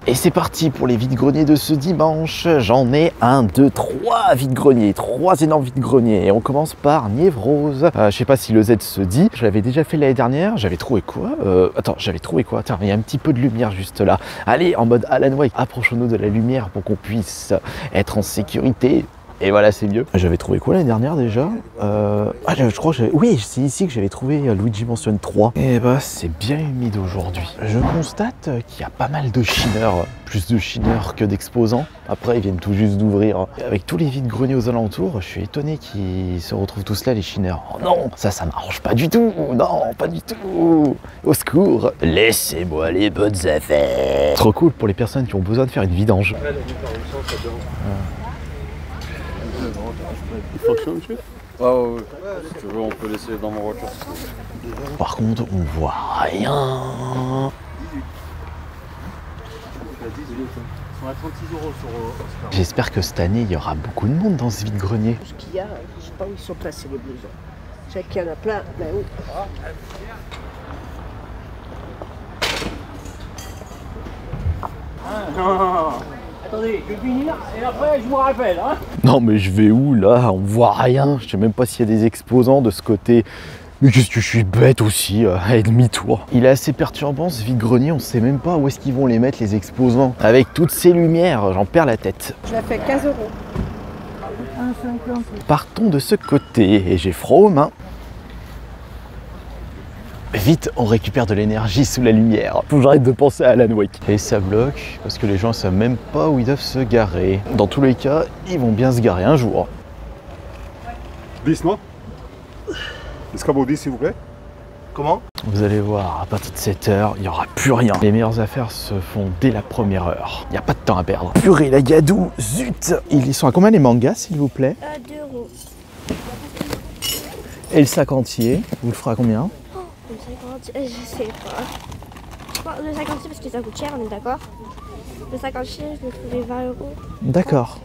Et c'est parti pour les vide-greniers de ce dimanche. J'en ai 1, 2, 3 vide-greniers, 3 énormes vide-greniers. Et on commence par Niévrose. Je sais pas si le Z se dit. Je l'avais déjà fait l'année dernière. J'avais trouvé quoi? J'avais trouvé quoi? Attends, il y a un petit peu de lumière juste là. Allez, en mode Alan Wake, approchons-nous de la lumière pour qu'on puisse être en sécurité. Et voilà, c'est mieux. J'avais trouvé quoi l'année dernière déjà? Je crois que oui, c'est ici que j'avais trouvé Luigi Mansion 3. Et bah, c'est bien humide aujourd'hui. Je constate qu'il y a pas mal de chineurs. Plus de chineurs que d'exposants. Après, ils viennent tout juste d'ouvrir. Avec tous les vides-greniers aux alentours, je suis étonné qu'ils se retrouvent tous là, les chineurs. Oh non, ça m'arrange pas du tout. Non, pas du tout. Au secours. Laissez-moi les bonnes affaires. Trop cool pour les personnes qui ont besoin de faire une vidange. Il fonctionne, monsieur? Ah oui, si tu veux, on peut laisser dans ma voiture. Par contre, on voit rien. J'espère que cette année, il y aura beaucoup de monde dans ce vide-grenier. Ce qu'il y a, je sais pas où ils sont placés les blousons. Je sais qu'il y en a plein là-haut. Attendez, je vais finir et après je vous rappelle. Hein. Non mais je vais où là? On voit rien. Je sais même pas s'il y a des exposants de ce côté. Mais qu'est-ce que je suis bête aussi, à demi-tour. Il est assez perturbant ce vide-grenier, on sait même pas où est-ce qu'ils vont les mettre les exposants. Avec toutes ces lumières, j'en perds la tête. Je la fais 15 €. Partons de ce côté et j'ai froid aux mains. Vite, on récupère de l'énergie sous la lumière. Faut que j'arrête de penser à Alan Wake. Et ça bloque parce que les gens savent même pas où ils doivent se garer. Dans tous les cas, ils vont bien se garer un jour. 10, non? Escabeau 10, s'il vous plaît. Comment? Vous allez voir, à partir de 7 h, il n'y aura plus rien. Les meilleures affaires se font dès la première heure. Il n'y a pas de temps à perdre. Purée, la gadou, zut! Ils sont à combien les mangas, s'il vous plaît? 2 €. Et le sac entier, vous le ferez à combien? Le 50, je sais pas. Bon, le 56 parce que ça coûte cher, on est d'accord. Le 56, je vais trouver 20 €. D'accord.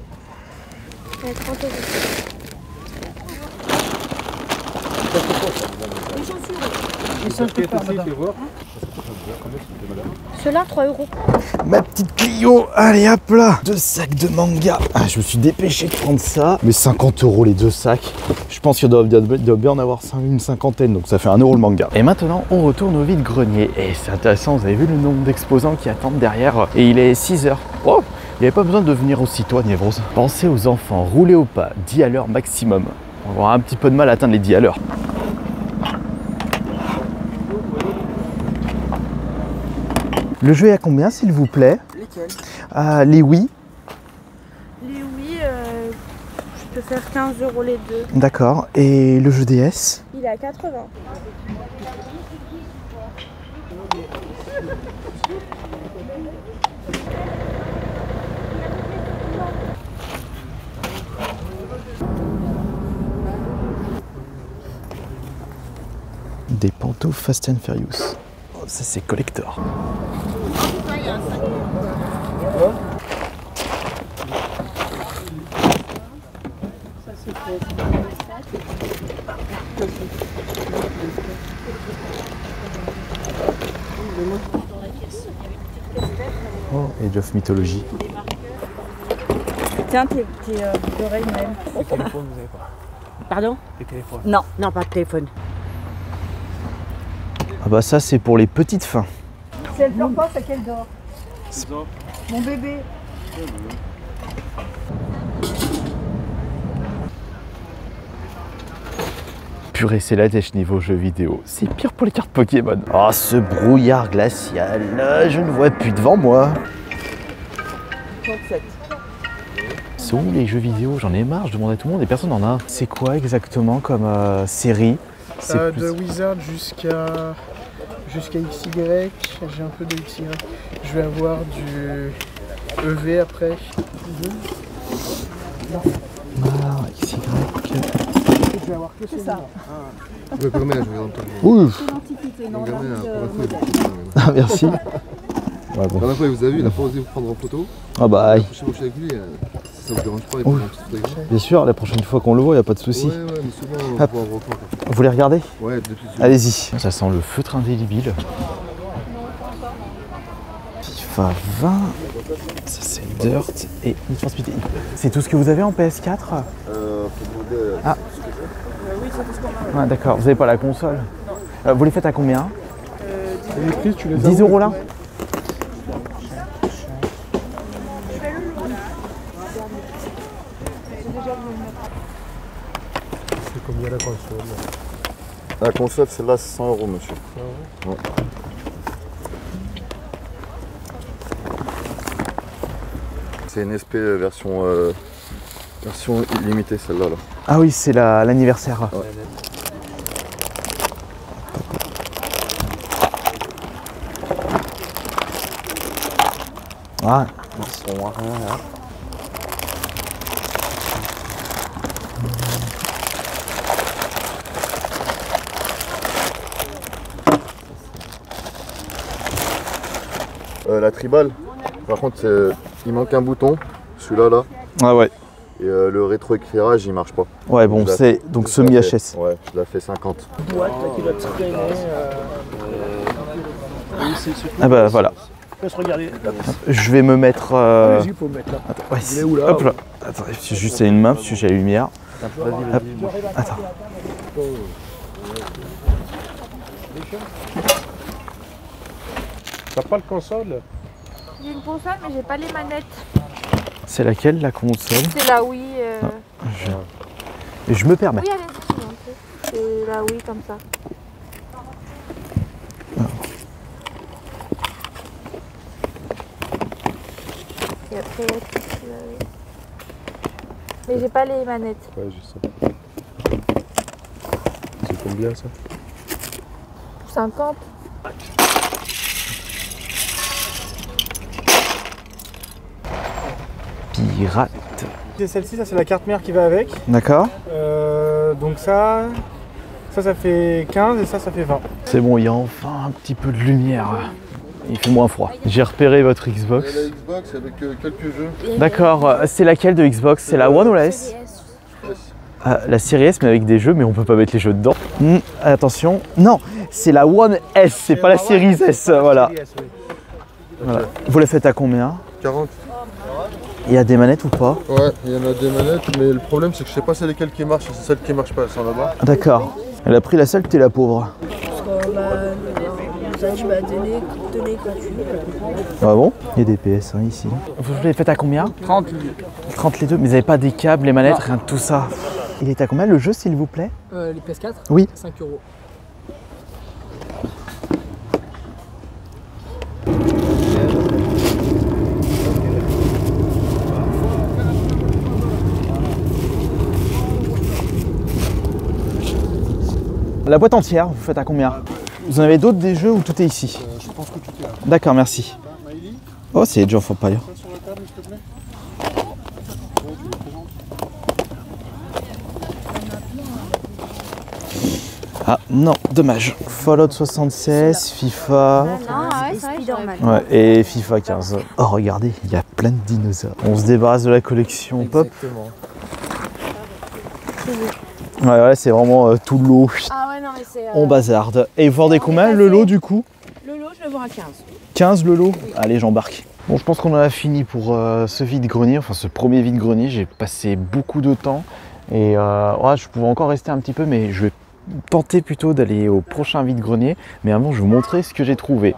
30 €. Les chaussures. Et ça, je peux faire, madame. Ceux-là, 3 €. Ma petite Clio, allez hop là, 2 sacs de manga. Je me suis dépêché de prendre ça. Mais 50 € les 2 sacs. Je pense qu'il doit bien en avoir une cinquantaine, donc ça fait 1 € le manga. Et maintenant, on retourne au vide-grenier. Et c'est intéressant, vous avez vu le nombre d'exposants qui attendent derrière. Et il est 6 h. Oh, il n'y avait pas besoin de venir aussitôt à Niévrose. Pensez aux enfants, roulez au pas, 10 à l'heure maximum. On va avoir un petit peu de mal à atteindre les 10 à l'heure. Le jeu est à combien, s'il vous plaît? Lesquels? Les Wii. Les oui, je peux faire 15 € les deux. D'accord. Et le jeu DS? Il est à 80. Des pantoufles Fast and Furious. Oh, ça c'est collector. Oh, Age of Mythology. Tiens, tes oreilles, Noël. Les téléphones, vous avez pas? Pardon? Les téléphones. Non, non, pas de téléphone. Ah bah ça c'est pour les petites fins. Si elle pleure pas, c'est qu'elle dort. Mon bébé. Purée, c'est la dèche niveau jeux vidéo. C'est pire pour les cartes Pokémon. Oh, ce brouillard glacial, je ne vois plus devant moi. 37. C'est où les jeux vidéo? J'en ai marre, je demande à tout le monde et personne n'en a. C'est quoi exactement comme série? De Wizard jusqu'à XY, j'ai un peu de XY. Je vais avoir du EV après. Ah, XY. Je vais avoir que C'est ça. Le permet, je vais entendre. Ouf. C'est l'antiquité, non, Le la permet, mode la moderne. Ah, merci. Ouais, La bon. dernière fois, vous avez vu, il n'a pas osé vous prendre en photo. Ah bah, aïe. Je suis avec lui, si ça vous dérange pas, il prend une petite photo avec vous. Bien sûr, la prochaine fois qu'on le voit, il n'y a pas de souci. Ouais, mais souvent, on va Hop. pouvoir reprendre. Vous les regardez? Ouais, depuis. Allez-y. Ça sent le feutre indélébile. FIFA 20. Ça c'est Dirt et Need for Speed. C'est tout ce que vous avez en PS4? Ah. Oui, c'est tout ce qu'on a. Ouais, d'accord, vous n'avez pas la console? Vous les faites à combien? Les prix, tu les as 10 où, € là? C'est combien la console? La console, celle-là, c'est 100 €, monsieur. Ouais. C'est une SP version illimitée, celle-là. Là. Ah oui, c'est l'anniversaire. Ouais. Ah. La tribal, par contre, il manque un bouton, celui-là, là. Ah ouais. Et le rétroéclairage, il marche pas. Ouais, bon, c'est donc semi-HS. Ouais, je l'ai fait 50. Boîte là, qui va traîner. Ah bah voilà. Laisse regarder. Je vais me mettre. Vas-y, il faut me mettre là. Ouais, Il est où, là? hop là. Attends, j'ai juste une main parce que j'ai la lumière. Hop. Attends. T'as pas le console? J'ai une console, mais j'ai pas les manettes. C'est laquelle la console? C'est la Wii. Je me permets. Oui, allez-y. C'est la Wii comme ça. Et après, c'est la Wii. Mais j'ai pas les manettes. Ouais, je sais. C'est combien ça? 50. Pirate. C'est celle-ci, ça c'est la carte mère qui va avec. D'accord. Donc ça fait 15 et ça fait 20. C'est bon, il y a enfin un petit peu de lumière. Il fait moins froid. J'ai repéré votre Xbox. La Xbox avec quelques jeux. D'accord. C'est laquelle de Xbox? C'est la One ou la S? La série S, mais avec des jeux, mais on peut pas mettre les jeux dedans. Attention. Non, c'est la One S, c'est pas la série S. Voilà. Voilà. Vous la faites à combien? 40. Il y a des manettes ou pas? Ouais, il y en a des manettes, mais le problème c'est que je sais pas c'est lesquelles qui marchent, c'est celles qui marchent pas, elles sont là-bas. D'accord. Elle a pris la seule, t'es la pauvre. Tu m'as donné quand tu Ah bon? Il y a des PS1 ici. Vous les faites à combien? 30. 30 les deux, mais vous n'avez pas des câbles, les manettes, rien de tout ça. Il est à combien le jeu, s'il vous plaît? Les PS4? Oui. 5 €. La boîte entière, vous faites à combien? Vous en avez d'autres des jeux ou tout est ici? Je pense que tout est là. D'accord, merci. Oh, c'est Age of Empires. Sur la table, s'il te plaît. Ah non, dommage. Fallout 76, FIFA. Non, ouais, c'est vrai. Spider-Man. Ouais, et FIFA 15. Oh, regardez, il y a plein de dinosaures. On se débarrasse de la collection pop. Exactement. Ouais, c'est vraiment tout l'eau. Ah ouais, non, mais c'est. On bazarde. Et vous vendez combien le lot du coup? Le lot, je le vends à 15. 15 le lot? Allez, j'embarque. Bon, je pense qu'on en a fini pour ce vide-grenier, enfin ce premier vide-grenier. J'ai passé beaucoup de temps et ouais, je pouvais encore rester un petit peu, mais je vais tenter plutôt d'aller au prochain vide-grenier. Mais avant, je vais vous montrer ce que j'ai trouvé.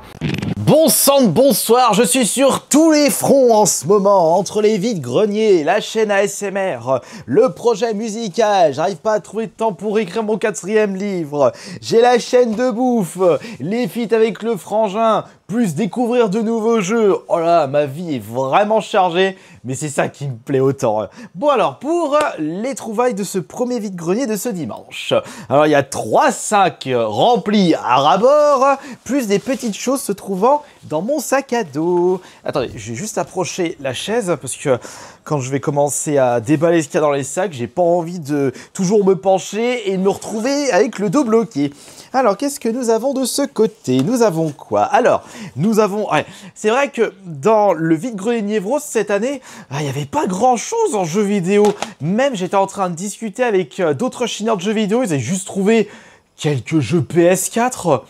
Bon sang de bonsoir, je suis sur tous les fronts en ce moment, entre les vides-greniers, la chaîne ASMR, le projet musical, j'arrive pas à trouver de temps pour écrire mon 4e livre, j'ai la chaîne de bouffe, les feats avec le frangin, plus découvrir de nouveaux jeux. Oh là, ma vie est vraiment chargée, mais c'est ça qui me plaît autant. Bon alors, pour les trouvailles de ce premier vide-grenier de ce dimanche, alors il y a 3 sacs remplis à ras-bord, plus des petites choses se trouvant dans mon sac à dos. Attendez, je vais juste approcher la chaise parce que quand je vais commencer à déballer ce qu'il y a dans les sacs, j'ai pas envie de toujours me pencher et de me retrouver avec le dos bloqué. Alors, qu'est-ce que nous avons de ce côté? Nous avons quoi? Alors, nous avons... Ouais, c'est vrai que dans le vide-grenier Nievros cette année, il n'y avait pas grand-chose en jeux vidéo. Même, j'étais en train de discuter avec d'autres chineurs de jeux vidéo, ils avaient juste trouvé quelques jeux PS4.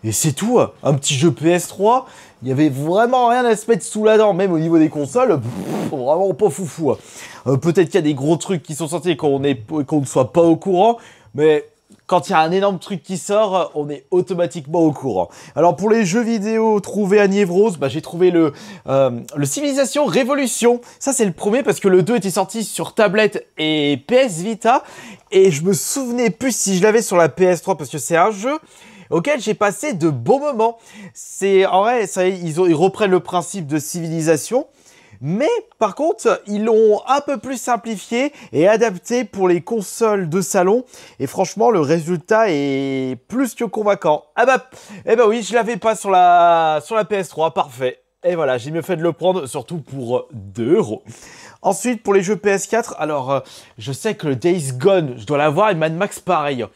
Et c'est tout, un petit jeu PS3. Il n'y avait vraiment rien à se mettre sous la dent, même au niveau des consoles, vraiment pas foufou. Peut-être qu'il y a des gros trucs qui sont sortis et qu'on ne soit pas au courant, mais quand il y a un énorme truc qui sort, on est automatiquement au courant. Alors pour les jeux vidéo trouvés à Nievros, j'ai trouvé le Civilization Révolution. Ça c'est le premier parce que le 2 était sorti sur tablette et PS Vita. Et je me souvenais plus si je l'avais sur la PS3 parce que c'est un jeu auquel j'ai passé de bons moments. En vrai, ils reprennent le principe de civilisation, mais par contre, ils l'ont un peu plus simplifié et adapté pour les consoles de salon. Et franchement, le résultat est plus que convaincant. Eh bah oui, je l'avais pas sur la PS3, parfait. Et voilà, j'ai mieux fait de le prendre, surtout pour 2 €. Ensuite, pour les jeux PS4, alors, je sais que le Days Gone, je dois l'avoir, et Mad Max, pareil.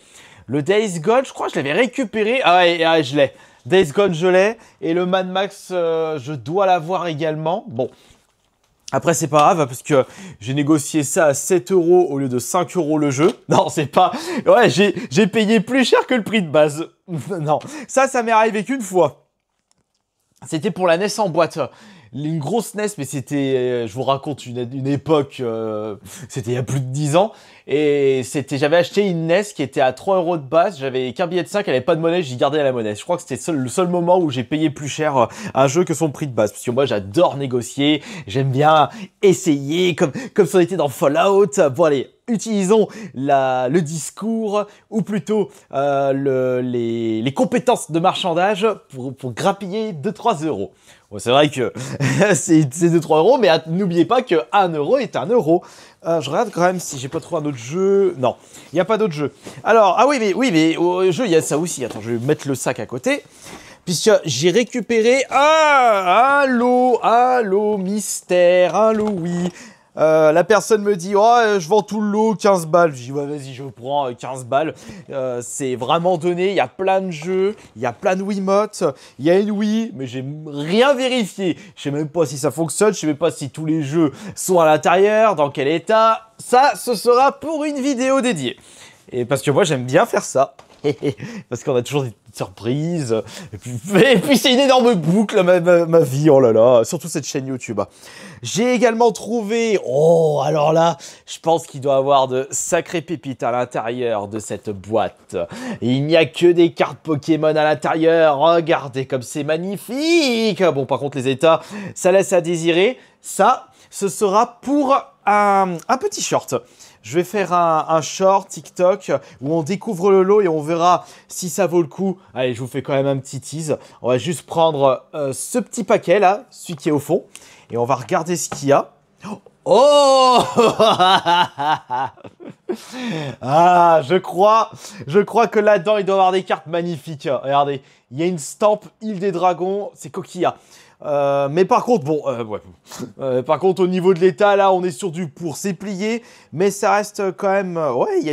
Le Days Gone, je crois que je l'avais récupéré. Ah ouais, je l'ai. Days Gone, je l'ai. Et le Mad Max, je dois l'avoir également. Bon. Après, c'est pas grave, parce que j'ai négocié ça à 7 € au lieu de 5 € le jeu. Non, c'est pas... Ouais, j'ai payé plus cher que le prix de base. Non, ça m'est arrivé qu'une fois. C'était pour la NES en boîte. Une grosse NES, mais c'était, je vous raconte une époque, c'était il y a plus de 10 ans. Et j'avais acheté une NES qui était à 3 € de base, j'avais qu'un billet de 5, elle avait pas de monnaie, j'y gardais la monnaie. Je crois que c'était le seul moment où j'ai payé plus cher un jeu que son prix de base. Parce que moi j'adore négocier, j'aime bien essayer, comme si on était dans Fallout. Bon allez, utilisons le discours, ou plutôt les compétences de marchandage pour grappiller 2-3 €. Bon, c'est vrai que c'est 2-3 €, mais n'oubliez pas que 1 € est 1 €. Je regarde quand même si j'ai pas trouvé un autre jeu. Non, il n'y a pas d'autre jeu. Alors, ah oui, mais au jeu, il y a ça aussi. Attends, je vais mettre le sac à côté. Puisque j'ai récupéré un lot mystère, un lot oui. La personne me dit, oh, je vends tout le lot, 15 balles. Je dis, ouais, vas-y, je prends 15 balles. C'est vraiment donné, il y a plein de jeux, il y a plein de Wiimotes, il y a une Wii, mais j'ai rien vérifié. Je sais même pas si ça fonctionne, je sais même pas si tous les jeux sont à l'intérieur, dans quel état. Ça, ce sera pour une vidéo dédiée. Et parce que moi, j'aime bien faire ça. Parce qu'on a toujours des petites surprises. Et puis c'est une énorme boucle, ma vie, oh là là. Surtout cette chaîne YouTube. J'ai également trouvé... Oh, alors là, je pense qu'il doit y avoir de sacrées pépites à l'intérieur de cette boîte. Il n'y a que des cartes Pokémon à l'intérieur. Regardez comme c'est magnifique. Bon, par contre, les états, ça laisse à désirer. Ça, ce sera pour un petit short. Je vais faire un short TikTok où on découvre le lot et on verra si ça vaut le coup. Allez, je vous fais quand même un petit tease. On va juste prendre ce petit paquet là, celui qui est au fond. Et on va regarder ce qu'il y a. Oh ah, je crois que là-dedans, il doit y avoir des cartes magnifiques. Regardez, il y a une stampe Île des Dragons, c'est Coquilla. Mais par contre, bon, par contre, au niveau de l'état, là, on est sur du pour, c'est plié, mais ça reste quand même, ouais, il y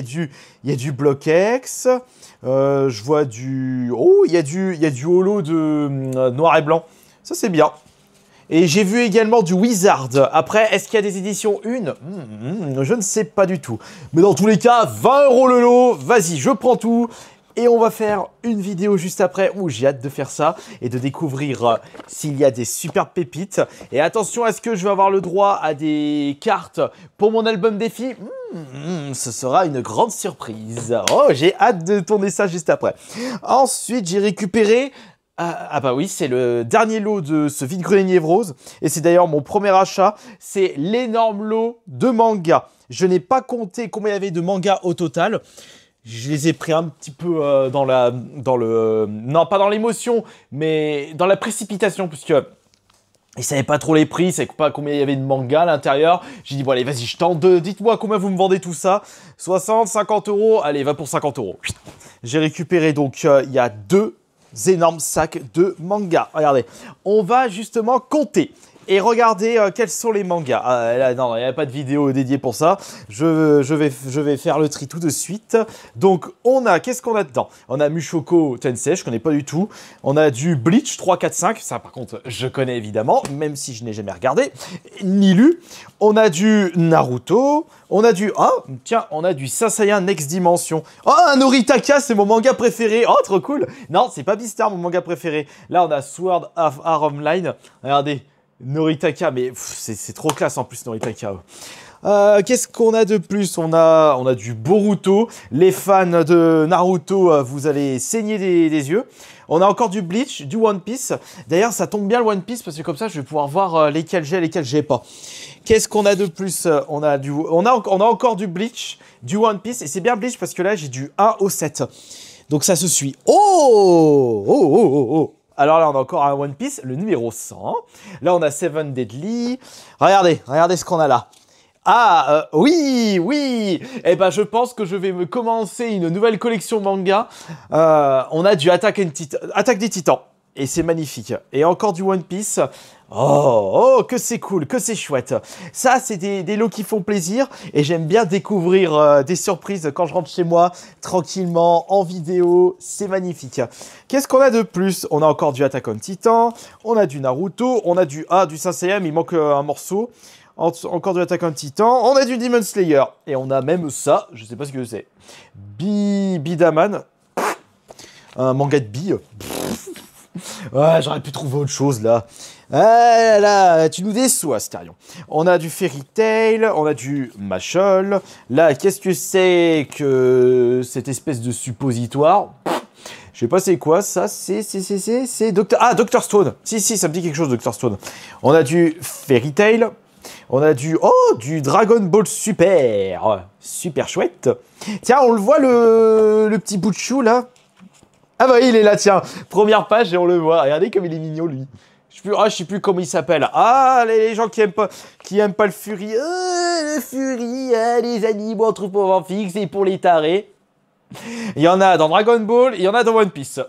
a du Block-X, je vois du, oh, il y a du holo de noir et blanc, ça c'est bien. Et j'ai vu également du Wizard. Après, est-ce qu'il y a des éditions 1 je ne sais pas du tout. Mais dans tous les cas, 20 € le lot, vas-y, je prends tout. Et on va faire une vidéo juste après où j'ai hâte de faire ça et de découvrir s'il y a des super pépites. Et attention, est-ce que je vais avoir le droit à des cartes pour mon album défi? Ce sera une grande surprise. Oh, j'ai hâte de tourner ça juste après. Ensuite, j'ai récupéré... Ah bah oui, c'est le dernier lot de ce vide-grenier Nievros. Et c'est d'ailleurs mon premier achat. C'est l'énorme lot de mangas. Je n'ai pas compté combien il y avait de mangas au total. Je les ai pris un petit peu non, pas dans l'émotion, mais dans la précipitation, puisque ils savaient pas trop les prix, ils savaient pas combien il y avait de mangas à l'intérieur. J'ai dit, bon allez, vas-y, je tente, dites-moi combien vous me vendez tout ça. 60, 50 €, allez, va pour 50 €. J'ai récupéré donc, il y a 2 énormes sacs de mangas. Regardez, on va justement compter. et regardez quels sont les mangas. Ah, là, non, il n'y a pas de vidéo dédiée pour ça. Je vais faire le tri tout de suite. Donc, qu'est-ce qu'on a dedans? On a Mushoku Tensei, je connais pas du tout. On a du Bleach 3, 4, 5. Ça, par contre, je connais évidemment, même si je n'ai jamais regardé, ni lu. On a du Naruto. On a du... Ah, tiens, on a du Sasaya Next Dimension. Oh, un Noritaka, c'est mon manga préféré. Oh, trop cool. Non, c'est pas Beastar, mon manga préféré. Là, on a Sword of Art Online. Regardez, Noritaka, mais c'est trop classe en plus, Noritaka. Qu'est-ce qu'on a de plus? On a du Boruto. Les fans de Naruto, vous allez saigner des yeux. On a encore du Bleach, du One Piece. D'ailleurs, ça tombe bien le One Piece parce que comme ça, je vais pouvoir voir lesquels j'ai et lesquels j'ai pas. Qu'est-ce qu'on a de plus? On a encore du Bleach, du One Piece. Et c'est bien Bleach parce que là, j'ai du 1 au 7. Donc ça se suit. Oh. Alors là, on a encore un One Piece, le numéro 100. Là, on a Seven Deadly. Regardez ce qu'on a là. Ah, oui. Eh ben, je pense que je vais me commencer une nouvelle collection manga. On a du Attaque des Titans. Et c'est magnifique. Et encore du One Piece. Oh, que c'est cool, que c'est chouette. Ça, c'est des lots qui font plaisir. Et j'aime bien découvrir des surprises quand je rentre chez moi, tranquillement, en vidéo. C'est magnifique. Qu'est-ce qu'on a de plus? On a encore du Attack on Titan. On a du Naruto. On a du Saint Seiya, mais il manque un morceau. Encore de l'Attaque on Titan. On a du Demon Slayer. Et on a même ça, je sais pas ce que c'est. Bidaman. Un manga de billes. Ouais, j'aurais pu trouver autre chose là. Ah là, tu nous déçois, Astarion. On a du Fairy Tail, on a du Machol. Là, qu'est-ce que c'est que cette espèce de suppositoire? Je sais pas c'est quoi, ça, c'est Dr Stone. Si, ça me dit quelque chose, Dr Stone. On a du Fairy Tail. On a du Dragon Ball Super. Super chouette. Tiens, on le voit le petit bout de chou là. Ah bah il est là, tiens. Première page et on le voit. Regardez comme il est mignon lui. Je sais plus comment il s'appelle. Ah, les gens qui aiment pas le Fury. Le Fury, les animaux anthropomorphiques, c'est pour les tarés. Il y en a dans Dragon Ball, il y en a dans One Piece.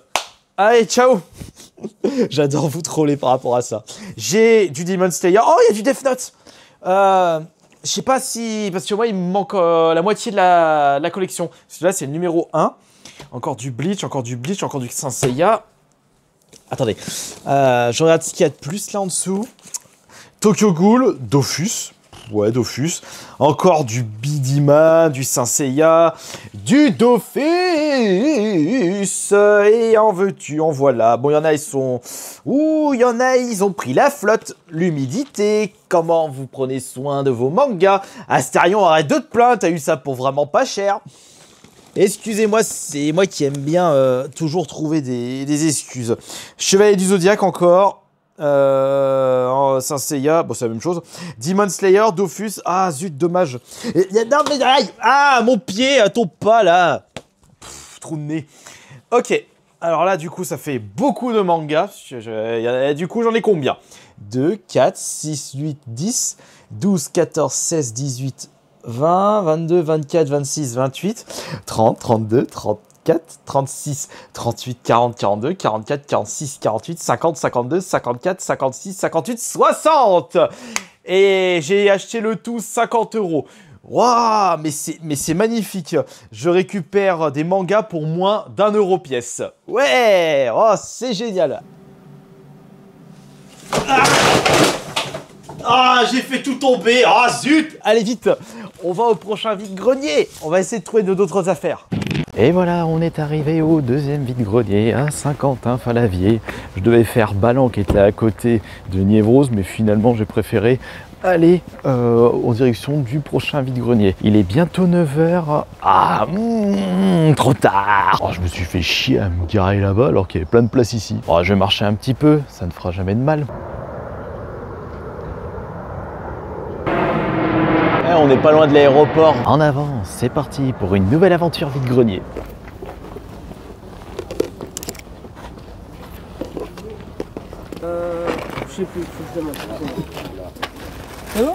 Allez, ciao. J'adore vous troller par rapport à ça. J'ai du Demon Slayer. Oh, il y a du Death Note. Je sais pas si... Parce que moi, il me manque la moitié de la collection. Celui-là, c'est le numéro 1. Encore du Bleach, encore du Saint Seiya. Attendez. Je regarde ce qu'il y a de plus là en dessous. Tokyo Ghoul, Dofus. Ouais, Dofus. Encore du Bidiman, du Saint Seiya, du Dofus. Et en veux-tu, en voilà. Bon, il y en a, ils sont... Ouh, il y en a, ils ont pris la flotte. L'humidité. Comment vous prenez soin de vos mangas? Astarion, arrête de te plaindre. T'as eu ça pour vraiment pas cher. Excusez-moi, c'est moi qui aime bien toujours trouver des excuses. Chevalier du Zodiaque encore. Saint Seiya, bon c'est la même chose. Demon Slayer, Dofus, ah zut, dommage. Non mais aïe, ah mon pied, tombe pas là. Trou de nez. Ok, alors là du coup ça fait beaucoup de mangas. Du coup j'en ai combien? 2, 4, 6, 8, 10, 12, 14, 16, 18, 20, 22, 24, 26, 28, 30, 32, 34, 36, 38, 40, 42, 44, 46, 48, 50, 52, 54, 56, 58, 60. Et j'ai acheté le tout 50 €. Waouh, mais c'est magnifique. Je récupère des mangas pour moins d'1 € pièce. Ouais, oh, c'est génial. Ah, j'ai fait tout tomber. Ah, zut. Allez, vite. On va au prochain vide-grenier. On va essayer de trouver d'autres affaires. Et voilà, on est arrivé au deuxième vide-grenier, à Saint-Quentin-Falavier. Je devais faire Ballan qui était à côté de Niévroz, mais finalement j'ai préféré aller en direction du prochain vide-grenier. Il est bientôt 9 h. Ah, trop tard. Oh, je me suis fait chier à me garer là-bas alors qu'il y avait plein de place ici. Oh, je vais marcher un petit peu, ça ne fera jamais de mal. On n'est pas loin de l'aéroport. En avant, c'est parti pour une nouvelle aventure vide-grenier. Je sais plus, faut que je demande. C'est bon?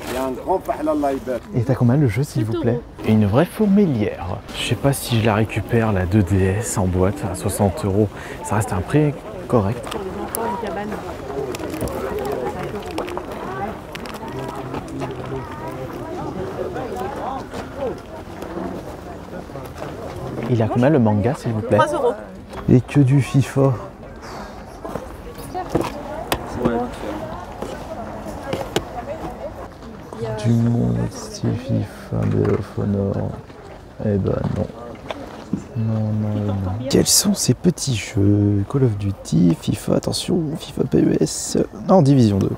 Il y a un grand pahla là. Et t'as combien le jeu s'il vous plaît? Une vraie fourmilière. Je sais pas si je la récupère, la 2DS en boîte à 60 €. Ça reste un prix correct. Il a combien le manga, s'il vous plaît? 3 €. Et que du FIFA. Du monde style FIFA, Medal of Honor. Eh ben non. Non. Quels sont ces petits jeux? Call of Duty, FIFA, attention, FIFA PES. Non, Division 2.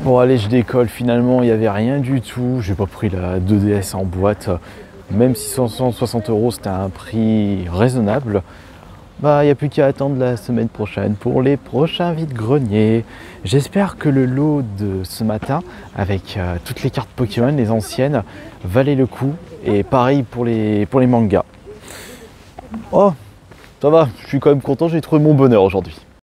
Bon allez, je décolle, finalement il n'y avait rien du tout. J'ai pas pris la 2DS en boîte. Même si 160 € c'était un prix raisonnable. Bah il n'y a plus qu'à attendre la semaine prochaine pour les prochains vide-greniers. J'espère que le lot de ce matin avec toutes les cartes Pokémon, les anciennes, valait le coup. Et pareil pour les mangas. Oh, ça va, je suis quand même content, j'ai trouvé mon bonheur aujourd'hui.